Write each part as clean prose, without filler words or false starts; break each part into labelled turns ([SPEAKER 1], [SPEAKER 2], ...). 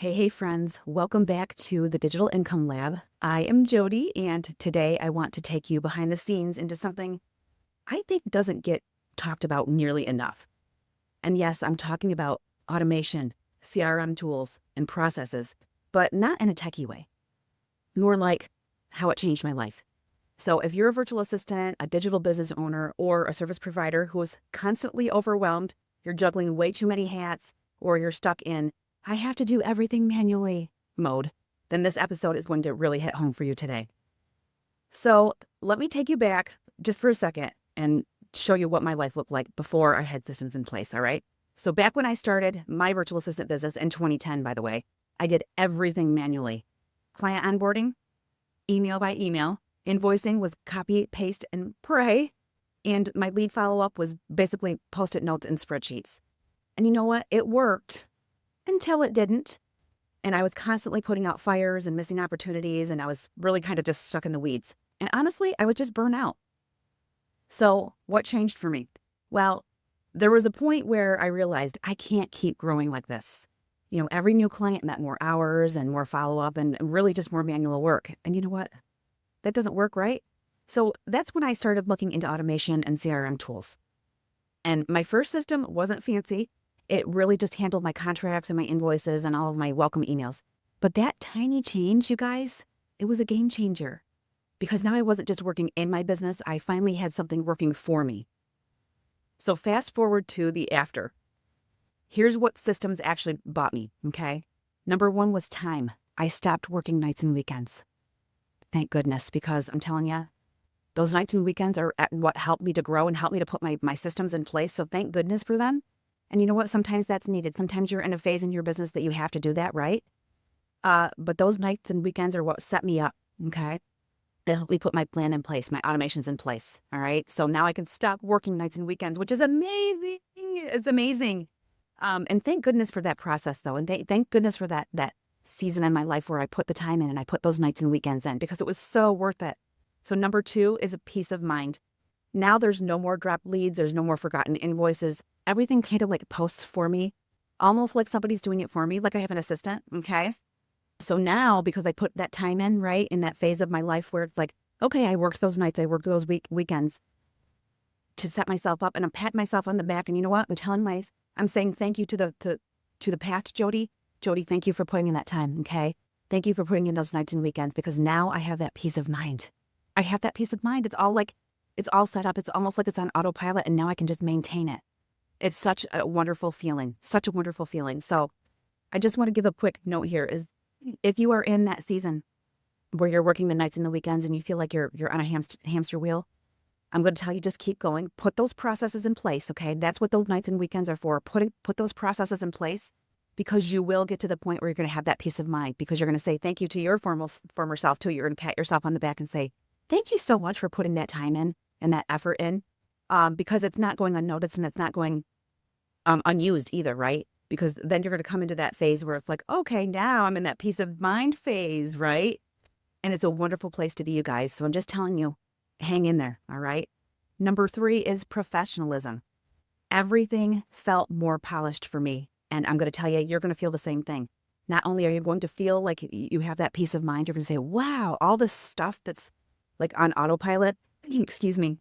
[SPEAKER 1] Hey, friends. Welcome back to the Digital Income Lab. I am Jodi, and today I want to take you behind the scenes into something I think doesn't get talked about nearly enough. And yes, I'm talking about automation, CRM tools, and processes, but not in a techie way, more like how it changed my life. So if you're a virtual assistant, a digital business owner, or a service provider who is constantly overwhelmed, you're juggling way too many hats, or you're stuck in I have to do everything manually mode, then this episode is going to really hit home for you today. So let me take you back just for a second and show you what my life looked like before I had systems in place, all right? So back when I started my virtual assistant business in 2010, by the way, I did everything manually. Client onboarding, email by email, invoicing was copy, paste, and pray, and my lead follow-up was basically Post-it notes and spreadsheets. And you know what? It worked. Until it didn't. And I was constantly putting out fires and missing opportunities, and I was really kind of just stuck in the weeds. And honestly, I was just burnt out. So what changed for me? Well, there was a point where I realized I can't keep growing like this. Every new client meant more hours and more follow-up and really just more manual work. And you know what? That doesn't work, right? So that's when I started looking into automation and CRM tools. And my first system wasn't fancy. It really just handled my contracts and my invoices and all of my welcome emails. But that tiny change, you guys, it was a game changer. Because now I wasn't just working in my business, I finally had something working for me. So fast forward to the after. Here's what systems actually bought me, okay? Number one was time. I stopped working nights and weekends. Thank goodness, because I'm telling you, those nights and weekends are what helped me to grow and helped me to put my systems in place. So thank goodness for them. And you know what? Sometimes that's needed. Sometimes you're in a phase in your business that you have to do that, right? But those nights and weekends are what set me up, okay? They helped me put my plan in place, my automations in place, all right? So now I can stop working nights and weekends, which is amazing. It's amazing. And thank goodness for that process, though. And thank goodness for that season in my life where I put the time in and I put those nights and weekends in because it was so worth it. So number two is a peace of mind. Now there's no more dropped leads. There's no more forgotten invoices. Everything kind of like posts for me, almost like somebody's doing it for me, like I have an assistant, okay? So now, because I put that time in, right, in that phase of my life where it's like, okay, I worked those nights, I worked those weekends to set myself up, and I'm patting myself on the back, and you know what? I'm saying thank you to the past Jodi. Jodi, thank you for putting in that time, okay? Thank you for putting in those nights and weekends because now I have that peace of mind. I have that peace of mind. It's all set up. It's almost like it's on autopilot, and now I can just maintain it. It's such a wonderful feeling, such a wonderful feeling. So I just want to give a quick note here is if you are in that season where you're working the nights and the weekends and you feel like you're on a hamster wheel, I'm going to tell you just keep going. Put those processes in place, okay? That's what those nights and weekends are for. Put those processes in place because you will get to the point where you're going to have that peace of mind because you're going to say thank you to your former self too. You're going to pat yourself on the back and say, thank you so much for putting that time in and that effort in because it's not going unnoticed and it's not going unused either, right? Because then you're going to come into that phase where it's like, okay, now I'm in that peace of mind phase, right? And it's a wonderful place to be, you guys. So I'm just telling you, hang in there, all right? Number three is professionalism. Everything felt more polished for me. And I'm going to tell you, you're going to feel the same thing. Not only are you going to feel like you have that peace of mind, you're going to say, wow, all this stuff that's like on autopilot, excuse me,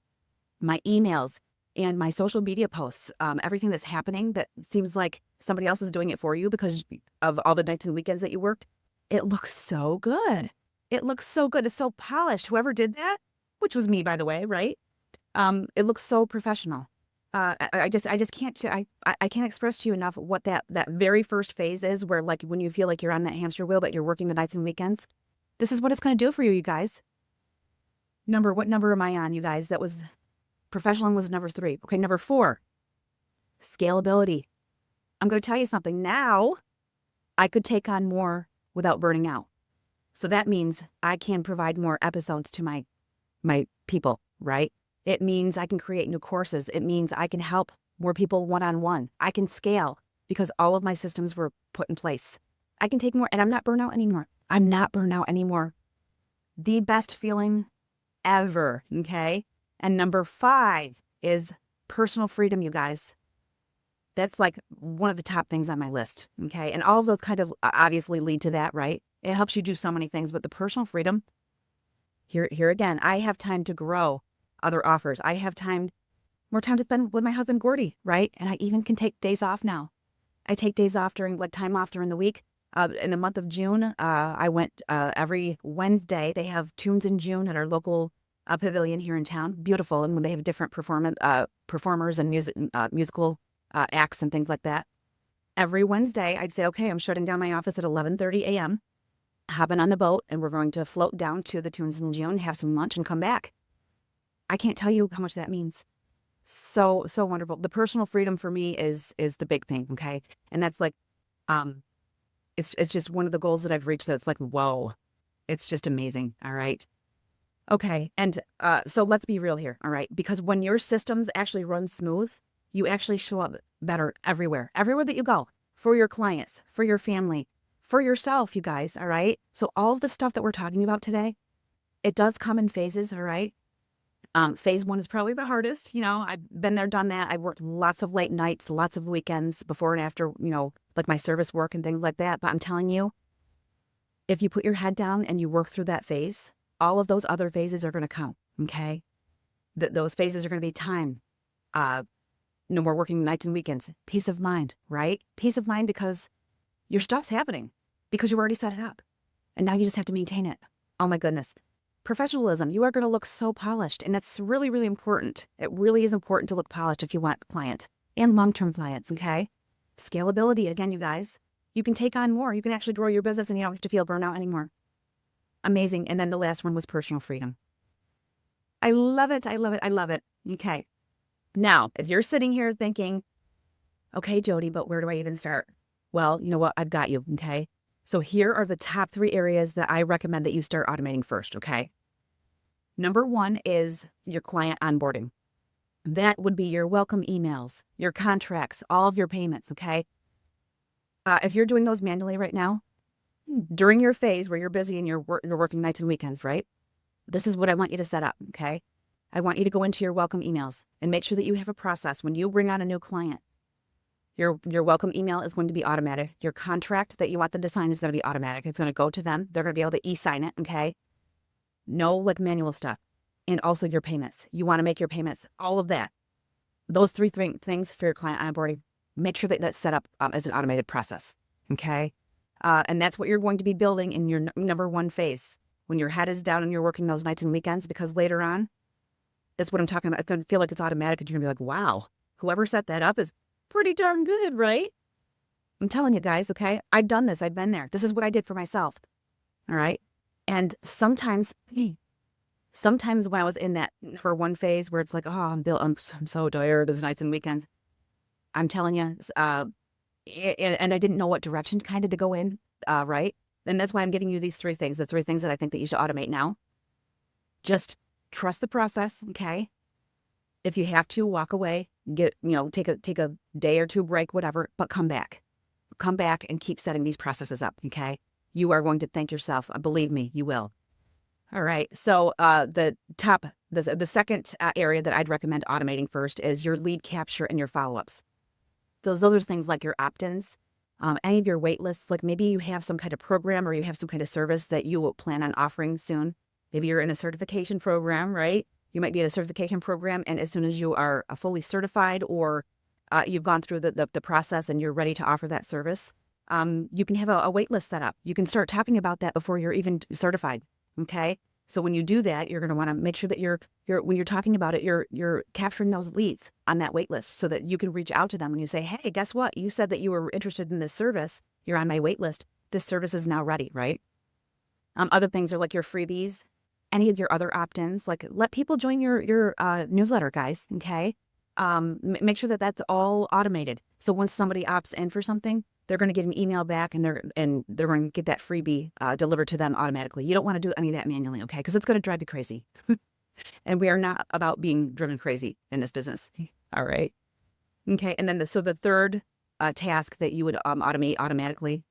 [SPEAKER 1] my emails, and my social media posts, everything that's happening that seems like somebody else is doing it for you because of all the nights and weekends that you worked, it looks so good. It looks so good. It's so polished. Whoever did that, which was me, by the way, right? It looks so professional. I just can't, I can't express to you enough what that very first phase is where like when you feel like you're on that hamster wheel, but you're working the nights and weekends. This is what it's going to do for you guys. What number am I on, you guys? That was professional was number three. Okay, number four, scalability. I'm going to tell you something. Now, I could take on more without burning out. So that means I can provide more episodes to my people, right? It means I can create new courses. It means I can help more people one-on-one. I can scale because all of my systems were put in place. I can take more, and I'm not burnt out anymore. I'm not burnt out anymore. The best feeling ever, okay? And number five is personal freedom, you guys. That's like one of the top things on my list. Okay. And all of those kind of obviously lead to that, right? It helps you do so many things, but the personal freedom, here again, I have time to grow other offers. I have more time to spend with my husband, Gordy, right? And I even can take days off now. I take days off time off during the week. In the month of June, I went every Wednesday. They have Tunes in June at our local pavilion here in town. Beautiful. And when they have different performers and musical acts and things like that. Every Wednesday, I'd say, okay, I'm shutting down my office at 11:30 a.m., hopping on the boat, and we're going to float down to the Tunes in June, have some lunch, and come back. I can't tell you how much that means. So wonderful. The personal freedom for me is the big thing, okay? And that's like, it's just one of the goals that I've reached that's like, whoa, it's just amazing, all right? Okay, and so let's be real here, all right? Because when your systems actually run smooth, you actually show up better everywhere that you go, for your clients, for your family, for yourself, you guys, all right? So all of the stuff that we're talking about today, it does come in phases, all right? Phase one is probably the hardest. I've been there, done that. I've worked lots of late nights, lots of weekends before and after, like my service work and things like that. But I'm telling you, if you put your head down and you work through that phase, all of those other phases are going to come, okay? Those phases are going to be time. No more working nights and weekends. Peace of mind, right? Peace of mind because your stuff's happening because you already set it up. And now you just have to maintain it. Oh my goodness. Professionalism. You are going to look so polished. And that's really, really important. It really is important to look polished if you want clients and long-term clients, okay? Scalability, again, you guys. You can take on more. You can actually grow your business and you don't have to feel burnout anymore. Amazing. And then the last one was personal freedom. I love it. I love it. I love it. Okay. Now, if you're sitting here thinking, okay, Jodi, but where do I even start? Well, you know what? I've got you, okay? So here are the top 3 areas that I recommend that you start automating first, okay? Number 1 is your client onboarding. That would be your welcome emails, your contracts, all of your payments, okay? If you're doing those manually right now, during your phase where you're busy and you're working nights and weekends, right? This is what I want you to set up, okay? I want you to go into your welcome emails and make sure that you have a process. When you bring on a new client, your welcome email is going to be automatic. Your contract that you want them to sign is going to be automatic. It's going to go to them. They're going to be able to e-sign it, okay? No like manual stuff. And also your payments. You want to make your payments, all of that. Those 3 things for your client onboarding, make sure that that's set up as an automated process, okay? And that's what you're going to be building in your number 1 phase. When your head is down and you're working those nights and weekends, because later on, that's what I'm talking about. It's going to feel like it's automatic and you're going to be like, wow, whoever set that up is pretty darn good, right? I'm telling you guys, okay? I've done this. I've been there. This is what I did for myself, all right? And sometimes when I was in that for 1 phase where it's like, oh, I'm so tired. It's nights and weekends. I'm telling you, and I didn't know what direction kind of to go in, right? And that's why I'm giving you these 3 things, the 3 things that I think that you should automate now. Just trust the process, okay? If you have to, walk away, take a day or 2 break, whatever, but come back. Come back and keep setting these processes up, okay? You are going to thank yourself. Believe me, you will. All right. So the second area that I'd recommend automating first is your lead capture and your follow-ups. Those other things like your opt-ins, any of your wait lists, like maybe you have some kind of program or you have some kind of service that you will plan on offering soon. Maybe you're in a certification program, right? You might be in a certification program, and as soon as you are fully certified or you've gone through the process and you're ready to offer that service, you can have a wait list set up. You can start talking about that before you're even certified, okay? So when you do that, you're going to want to make sure that when you're talking about it, you're capturing those leads on that wait list so that you can reach out to them and you say, hey, guess what? You said that you were interested in this service. You're on my wait list. This service is now ready, right? Other things are like your freebies, any of your other opt-ins, like let people join your newsletter, guys, okay? Make sure that that's all automated. So once somebody opts in for something, they're going to get an email back and they're going to get that freebie delivered to them automatically. You don't want to do any of that manually, okay? Because it's going to drive you crazy. And we are not about being driven crazy in this business. All right. Okay. And then the third task that you would automate automatically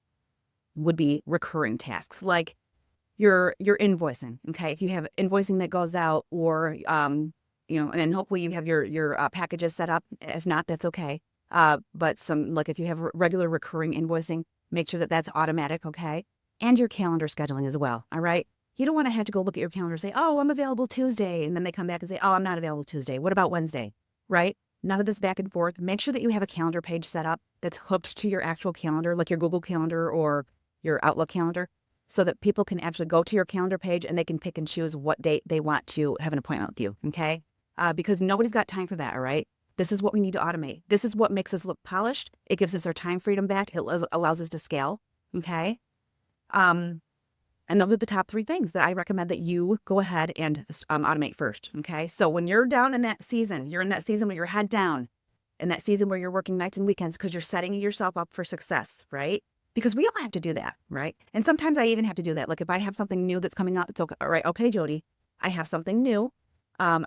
[SPEAKER 1] would be recurring tasks, like your invoicing. Okay. If you have invoicing that goes out or, and then hopefully you have your packages set up. If not, that's okay. But like if you have regular recurring invoicing, make sure that that's automatic, okay? And your calendar scheduling as well, all right? You don't want to have to go look at your calendar and say, oh, I'm available Tuesday. And then they come back and say, oh, I'm not available Tuesday. What about Wednesday, right? None of this back and forth. Make sure that you have a calendar page set up that's hooked to your actual calendar, like your Google Calendar or your Outlook calendar, so that people can actually go to your calendar page and they can pick and choose what date they want to have an appointment with you, okay? Because nobody's got time for that, all right? This is what we need to automate. This is what makes us look polished. It gives us our time freedom back. It allows us to scale, okay? And those are the top 3 things that I recommend that you go ahead and automate first, okay? So when you're down in that season, you're in that season where you're head down, in that season where you're working nights and weekends because you're setting yourself up for success, right? Because we all have to do that, right? And sometimes I even have to do that. Like if I have something new that's coming up, it's okay. All right, okay, Jodi, I have something new. I'm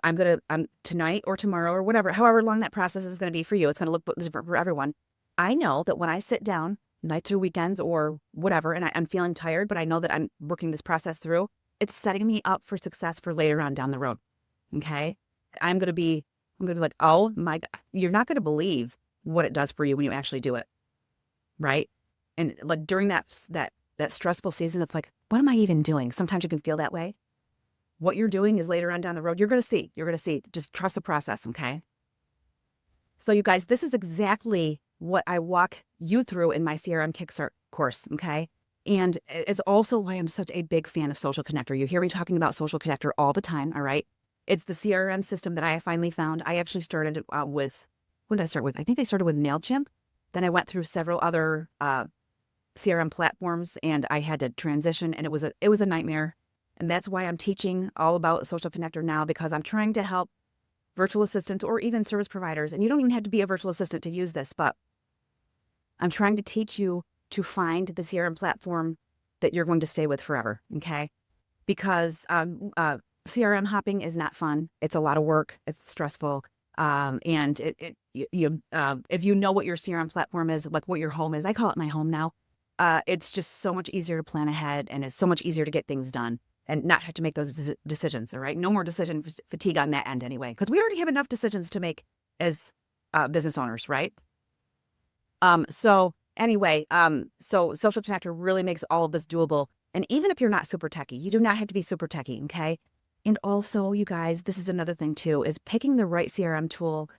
[SPEAKER 1] tonight or tomorrow or whatever, however long that process is going to be for you. It's going to look different for everyone. I know that when I sit down nights or weekends or whatever, and I'm feeling tired, but I know that I'm working this process through, it's setting me up for success for later on down the road. Okay. I'm going to be like, oh my God, you're not going to believe what it does for you when you actually do it. Right. And like during that stressful season, it's like, what am I even doing? Sometimes you can feel that way. What you're doing is later on down the road, you're going to see. Just trust the process, okay? So you guys, this is exactly what I walk you through in my CRM Kickstart course, okay? And it's also why I'm such a big fan of Social Connector. You hear me talking about Social Connector all the time, all right? It's the CRM system that I finally found. I actually started with, what did I start with? I think I started with MailChimp. Then I went through several other CRM platforms and I had to transition, and it was a nightmare. And that's why I'm teaching all about Social Connector now, because I'm trying to help virtual assistants or even service providers. And you don't even have to be a virtual assistant to use this, but I'm trying to teach you to find the CRM platform that you're going to stay with forever, okay? Because CRM hopping is not fun. It's a lot of work. It's stressful. And if you know what your CRM platform is, like what your home is, I call it my home now. It's just so much easier to plan ahead, and it's so much easier to get things done and not have to make those decisions, all right? No more decision fatigue on that end anyway, because we already have enough decisions to make as business owners, right? So Social Connector really makes all of this doable. And even if you're not super techie, you do not have to be super techie, okay? And also, you guys, this is another thing too, is picking the right CRM tool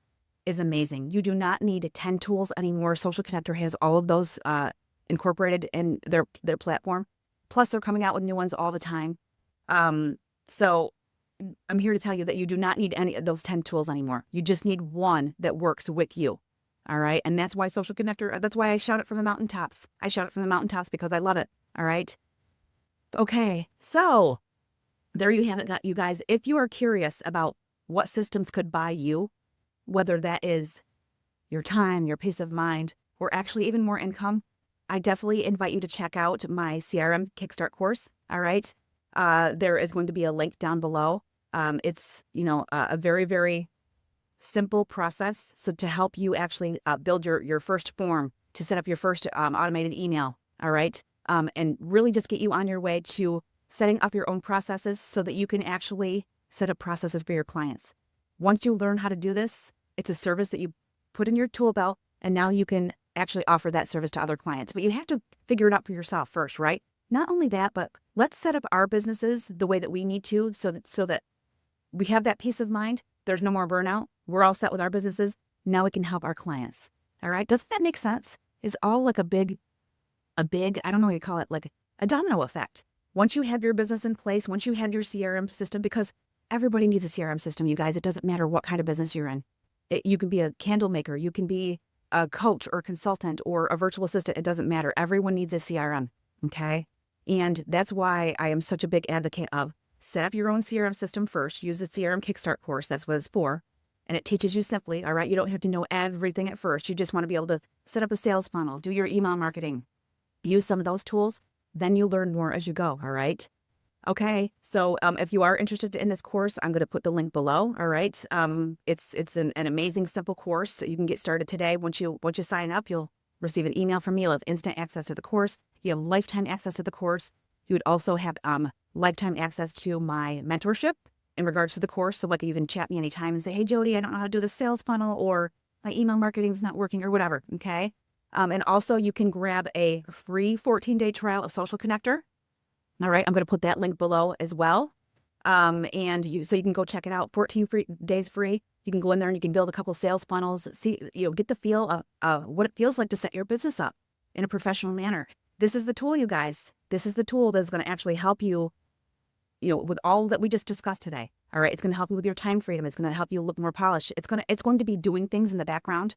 [SPEAKER 1] is amazing. You do not need 10 tools anymore. Social Connector has all of those incorporated in their platform. Plus, they're coming out with new ones all the time. So I'm here to tell you that you do not need any of those 10 tools anymore. You just need one that works with you. All right. And that's why Social Connector, that's why I shout it from the mountaintops. I shout it from the mountaintops because I love it. All right. Okay. So there you have it, you guys. If you are curious about what systems could buy you, whether that is your time, your peace of mind, or actually even more income, I definitely invite you to check out my CRM Kickstart course. All right. There is going to be a link down below. It's, a very, very simple process. So to help you actually build your first form, to set up your first automated email. All right. And really just get you on your way to setting up your own processes so that you can actually set up processes for your clients. Once you learn how to do this, it's a service that you put in your tool belt, and now you can actually offer that service to other clients. But you have to figure it out for yourself first, right? Not only that, but let's set up our businesses the way that we need to so that we have that peace of mind. There's no more burnout. We're all set with our businesses. Now we can help our clients. All right. Doesn't that make sense? It's all like a big, I don't know what you call it, like a domino effect. Once you have your business in place, once you have your CRM system, because everybody needs a CRM system, you guys. It doesn't matter what kind of business you're in. You can be a candle maker. You can be a coach or consultant or a virtual assistant. It doesn't matter. Everyone needs a CRM. Okay. And that's why I am such a big advocate of set up your own CRM system first. Use the CRM Kickstart course. That's what it's for. And it teaches you simply, all right, you don't have to know everything at first. You just want to be able to set up a sales funnel, do your email marketing, use some of those tools. Then you learn more as you go. All right. Okay. So if you are interested in this course, I'm going to put the link below. All right. It's an amazing, simple course that you can get started today. Once you sign up, you'll receive an email from me. You'll have instant access to the course. You have lifetime access to the course. You would also have lifetime access to my mentorship in regards to the course. So like you can chat me anytime and say, hey, Jodi, I don't know how to do the sales funnel, or my email marketing is not working or whatever, okay? And also you can grab a free 14-day trial of Social Connector. All right, I'm going to put that link below as well. So you can go check it out. 14 days free. You can go in there and you can build a couple sales funnels. See, get the feel of what it feels like to set your business up in a professional manner. This is the tool, you guys. This is the tool that's going to actually help you, with all that we just discussed today. All right, it's going to help you with your time freedom. It's going to help you look more polished. It's going to be doing things in the background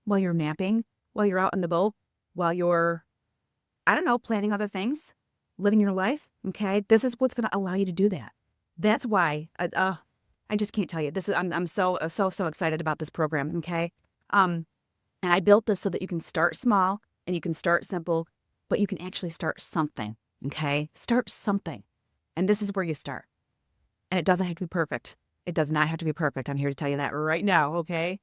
[SPEAKER 1] while you're napping, while you're out on the boat, while you're, I don't know, planning other things, living your life. Okay, this is what's going to allow you to do that. That's why I just can't tell you. I'm so excited about this program. Okay, and I built this so that you can start small and you can start simple, but you can actually start something. Okay, start something, and this is where you start. And it doesn't have to be perfect. It does not have to be perfect. I'm here to tell you that right now. Okay.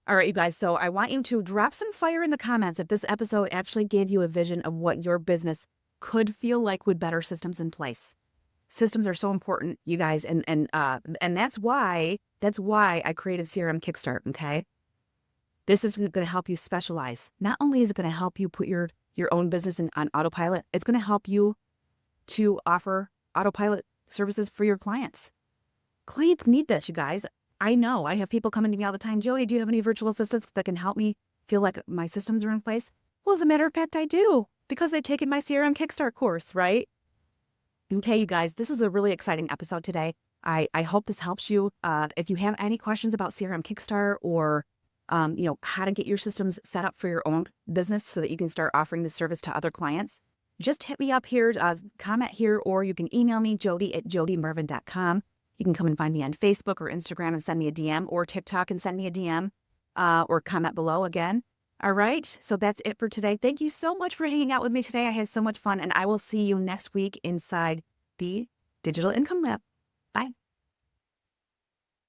[SPEAKER 1] All right, you guys. So I want you to drop some fire in the comments if this episode actually gave you a vision of what your business could feel like with better systems in place. Systems are so important, you guys, and that's why I created CRM Kickstart. Okay, this is going to help you specialize. Not only is it going to help you put your own business on autopilot, it's going to help you to offer autopilot services for your clients. Clients need this, you guys. I know. I have people coming to me all the time. Jodi, do you have any virtual assistants that can help me feel like my systems are in place? Well, as a matter of fact, I do, because they've taken my CRM Kickstart course, right? Okay, you guys, this was a really exciting episode today. I hope this helps you. If you have any questions about CRM Kickstart or, how to get your systems set up for your own business so that you can start offering this service to other clients, just hit me up here, comment here, or you can email me, jodi@jodimarvin.com. You can come and find me on Facebook or Instagram and send me a DM, or TikTok and send me a DM, or comment below again. All right, so that's it for today. Thank you so much for hanging out with me today. I had so much fun, and I will see you next week inside the Digital Income Lab. Bye.